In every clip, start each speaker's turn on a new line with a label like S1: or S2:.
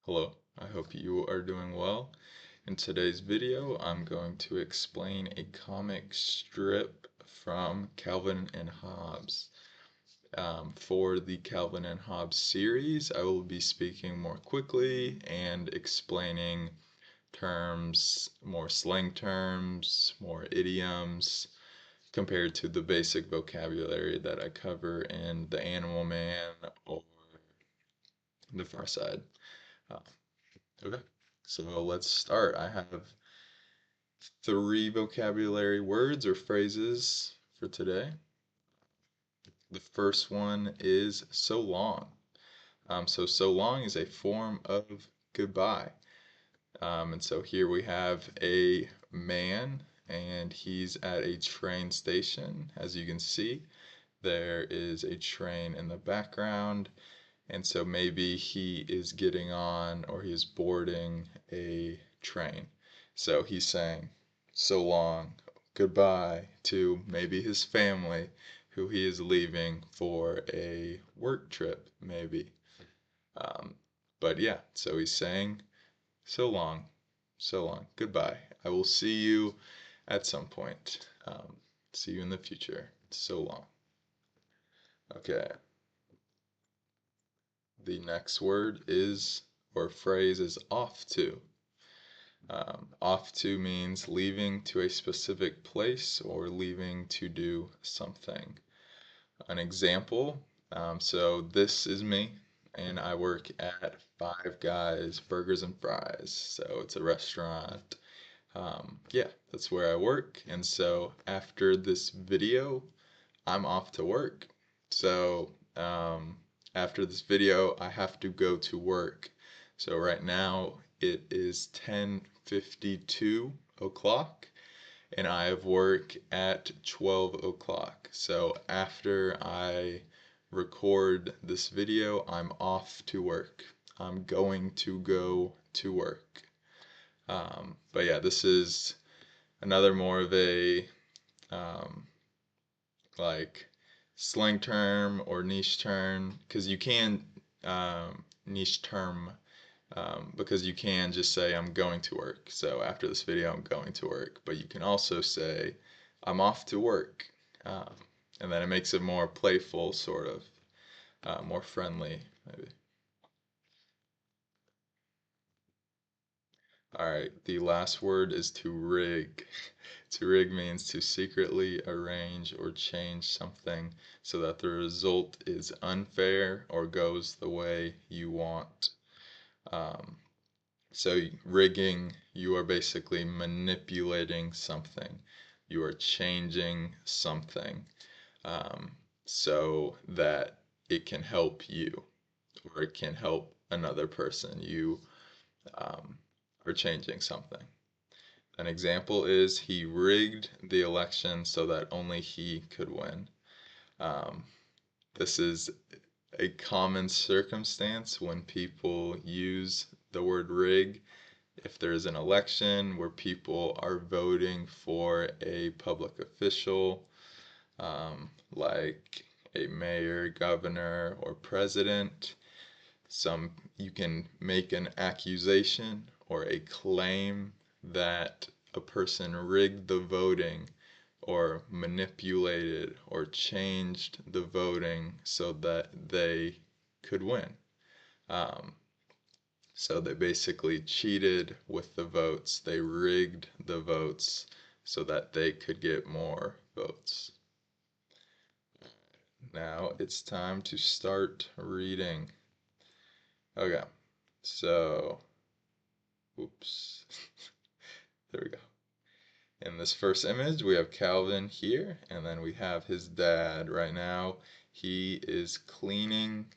S1: Hello, I hope you are doing well. In today's video, I'm going to explain a comic strip from Calvin and Hobbes. For the Calvin and Hobbes series, I will be speaking more quickly and explaining terms, more slang terms, more idioms, compared to the basic vocabulary that I cover in The Animal Man or The Far Side. Uh, Okay, so let's start. I have three vocabulary words or phrases for today. The first one is so long. So long is a form of goodbye. And so here we have a man, and he's at a train station. As you can see, there is a train in the background. And so maybe he is getting on or he is boarding a train. So he's saying so long, goodbye to maybe his family who he is leaving for a work trip, maybe. Um, but yeah, so he's saying so long, goodbye. I will see you at some point. See you in the future. So long. Okay. The next word is, or phrase is off to. Off to means leaving to a specific place or leaving to do something. An example, so this is me, and I work at Five Guys Burgers and Fries. So it's a restaurant. Yeah, that's where I work. And so after this video, I'm off to work. So after this video, I have to go to work. So right now it is 10:52 o'clock and I have work at 12 o'clock. So after I record this video, I'm off to work. I'm going to go to work. But yeah, this is another more of a um, like slang term or niche term because you can niche term because you can just say I'm going to work. So after this video, I'm going to work. But you can also say I'm off to work, um, and then it makes it more playful, sort of more friendly, maybe. All right, the last word is to rig. To rig means to secretly arrange or change something so that the result is unfair or goes the way you want. Um, so rigging, you are basically manipulating something. You are changing something um, so that it can help you or it can help another person. You um, are changing something. An example is he rigged the election so that only he could win. Um, this is a common circumstance when people use the word rig. If there's an election where people are voting for a public official, like a mayor, governor, or president, you can make an accusation or a claim that a person rigged the voting or manipulated or changed the voting so that they could win. Um, so they basically cheated with the votes. They rigged the votes so that they could get more votes. Now it's time to start reading. Okay, so, oops, there we go. In this first image, we have Calvin here, and then we have his dad. Right now, he is cleaning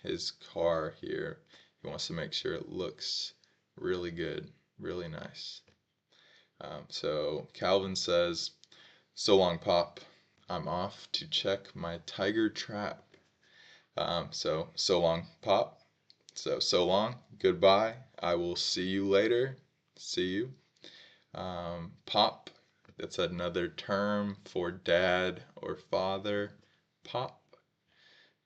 S1: his car here. He wants to make sure it looks really good, really nice. So Calvin says, "So long, Pop. I'm off to check my tiger trap." So long, Pop. So long, goodbye. I will see you later. See you. Pop, that's another term for dad or father. Pop.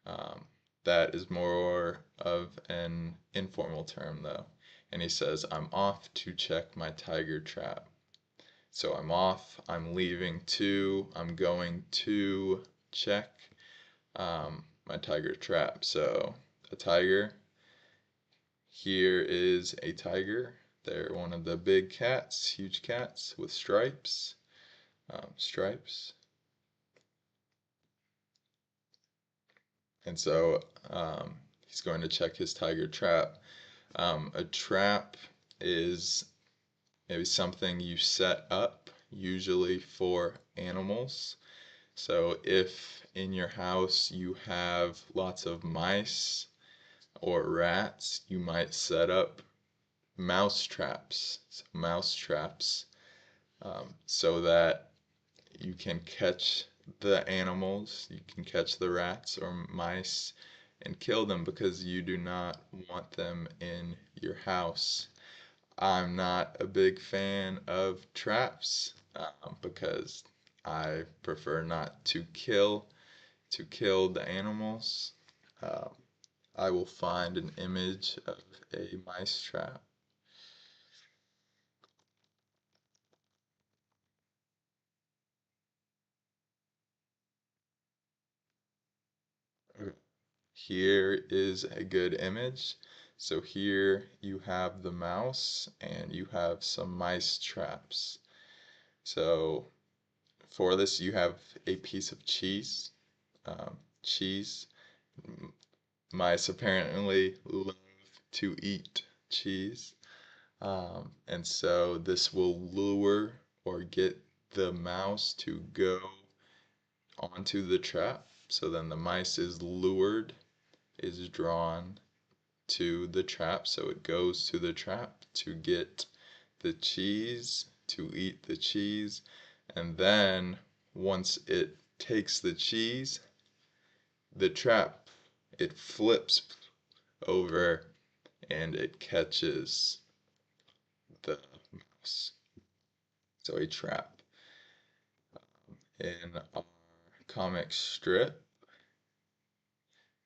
S1: Um, That is more of an informal term, though. And he says, I'm off to check my tiger trap. So I'm off, I'm leaving to, I'm going to check my tiger trap. So a tiger, here is a tiger. They're one of the big cats, huge cats with stripes. Stripes. And so he's going to check his tiger trap. A trap is maybe something you set up, usually for animals. So if in your house you have lots of mice or rats, you might set up mouse traps. So mouse traps, so that you can catch the animals, you can catch the rats or mice and kill them because you do not want them in your house. I'm not a big fan of traps because I prefer not to kill the animals. Um, I will find an image of a mice trap. Here is a good image. So here you have the mouse and you have some mice traps. So for this you have a piece of cheese. Cheese. Mice apparently love to eat cheese. And so this will lure or get the mouse to go onto the trap. So then the mice is lured, is drawn to the trap. So it goes to the trap to get the cheese, to eat the cheese. And then once it takes the cheese, the trap, it flips over and it catches the mouse. So a trap. In our comic strip,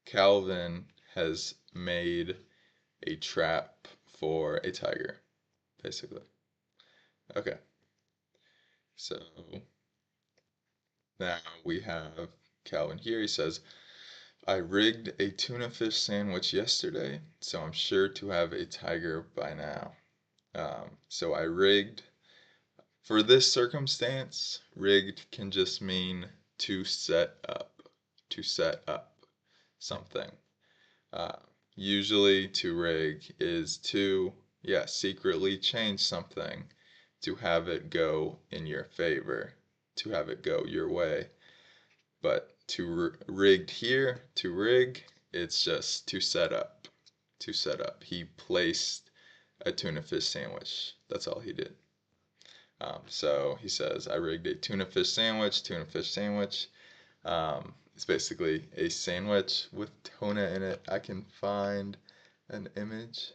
S1: Calvin has made a trap for a tiger, basically. Okay, so now we have Calvin here. He says, I rigged a tuna fish sandwich yesterday, so I'm sure to have a tiger by now. So I rigged. For this circumstance, rigged can just mean to set up something. Uh, Usually to rig is to, yeah, secretly change something to have it go in your favor, to have it go your way. But rigged here, to rig, it's just to set up, to set up. He placed a tuna fish sandwich. That's all he did. So he says, I rigged a tuna fish sandwich, tuna fish sandwich. It's basically a sandwich with tuna in it. I can find an image.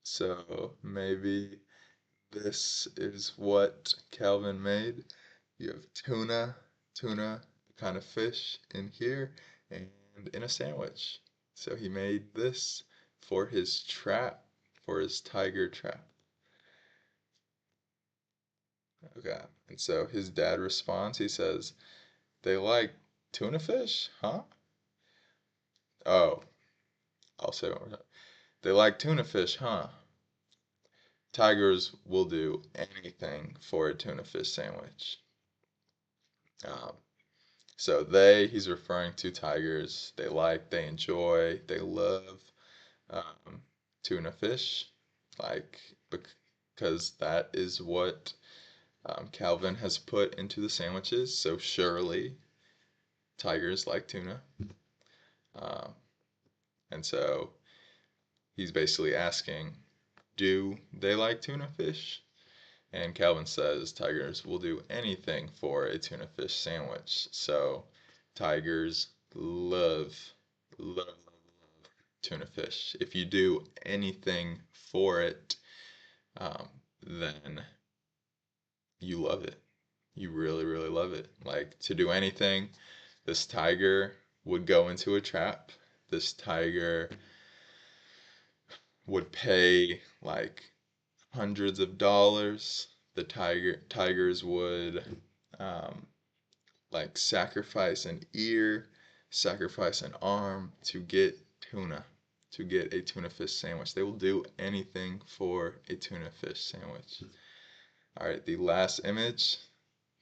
S1: So maybe this is what Calvin made. You have tuna kind of fish in here, and in a sandwich. So he made this for his trap, for his tiger trap. Okay, and so his dad responds, he says, they like tuna fish, huh? Oh, I'll say it one more time. They like tuna fish, huh? Tigers will do anything for a tuna fish sandwich. Um, so he's referring to tigers. They enjoy, they love um, tuna fish, like because that is what Calvin has put into the sandwiches. So surely tigers like tuna. Um, and so he's basically asking, do they like tuna fish? And Calvin says tigers will do anything for a tuna fish sandwich. So tigers love, love, love tuna fish. If you do anything for it, um, then you love it. You really, really love it. Like, to do anything, this tiger would go into a trap. This tiger would pay like hundreds of dollars. The tigers would um, like sacrifice an ear, sacrifice an arm to get tuna, to get a tuna fish sandwich. They will do anything for a tuna fish sandwich. All right, the last image,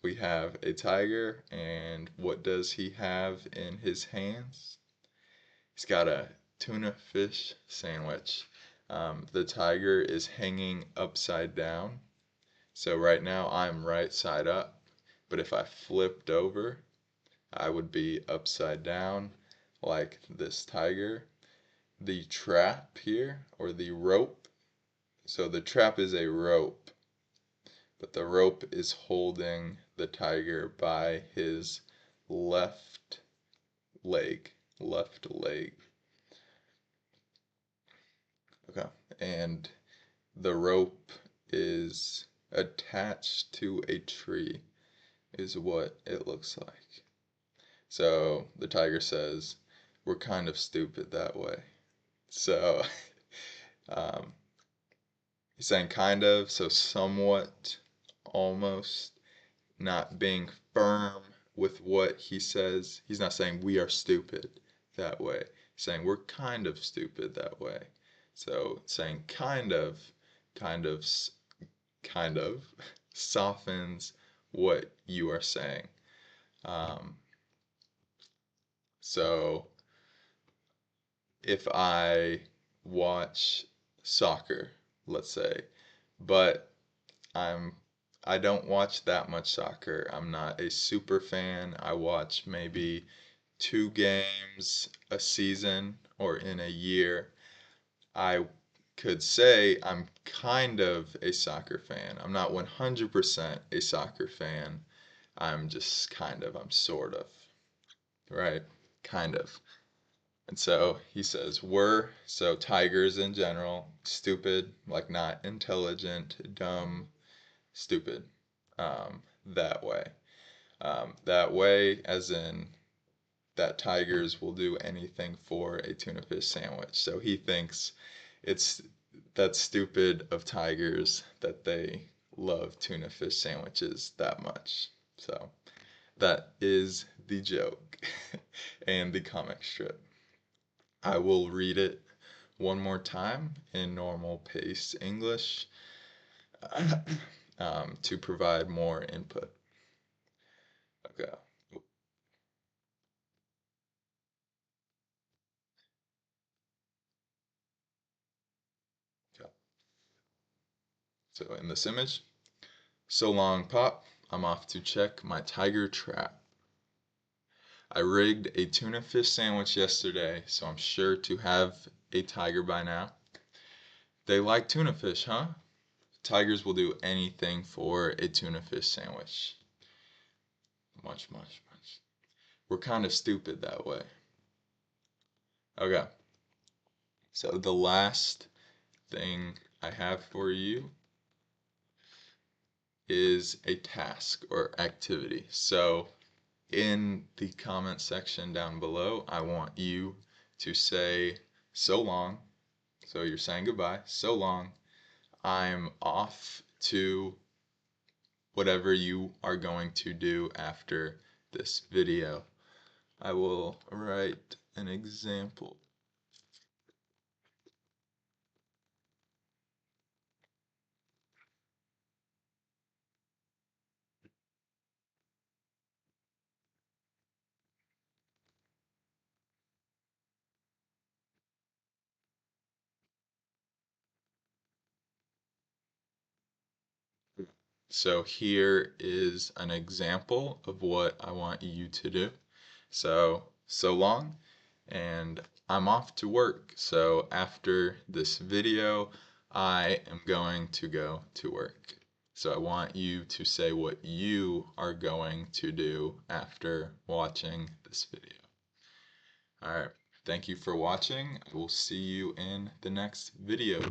S1: we have a tiger, and what does he have in his hands? He's got a tuna fish sandwich. The tiger is hanging upside down. So right now I'm right side up, but if I flipped over, I would be upside down like this tiger. The trap here, or the rope, so the trap is a rope, but the rope is holding the tiger by his left leg. Left leg. Okay. And the rope is attached to a tree, is what it looks like. So the tiger says, we're kind of stupid that way. So um, he's saying kind of, so somewhat, almost, not being firm with what he says. He's not saying we are stupid that way. He's saying we're kind of stupid that way. So saying kind of, kind of softens what you are saying. Um, so if I watch soccer, let's say, but I'm I don't watch that much soccer. I'm not a super fan. I watch maybe 2 games a season or in a year. I could say I'm kind of a soccer fan. I'm not 100% a soccer fan. I'm just kind of, I'm sort of, right? Kind of. And so he says, so tigers in general, stupid, like not intelligent, dumb, stupid, that way. That way, as in that tigers will do anything for a tuna fish sandwich. So he thinks it's that's stupid of tigers that they love tuna fish sandwiches that much. So that is the joke and the comic strip. I will read it one more time in normal pace English to provide more input. Okay. Okay. So in this image, so long, Pop. I'm off to check my tiger trap. I rigged a tuna fish sandwich yesterday, so I'm sure to have a tiger by now. They like tuna fish, huh? Tigers will do anything for a tuna fish sandwich. Much, much, much. We're kind of stupid that way. Okay, so the last thing I have for you is a task or activity. So in the comment section down below, I want you to say so long. So you're saying goodbye. So long. I'm off to whatever you are going to do after this video. I will write an example. So here is an example of what I want you to do. So long, and I'm off to work. So after this video, I am going to go to work. So I want you to say what you are going to do after watching this video. Alright, thank you for watching. I will see you in the next video.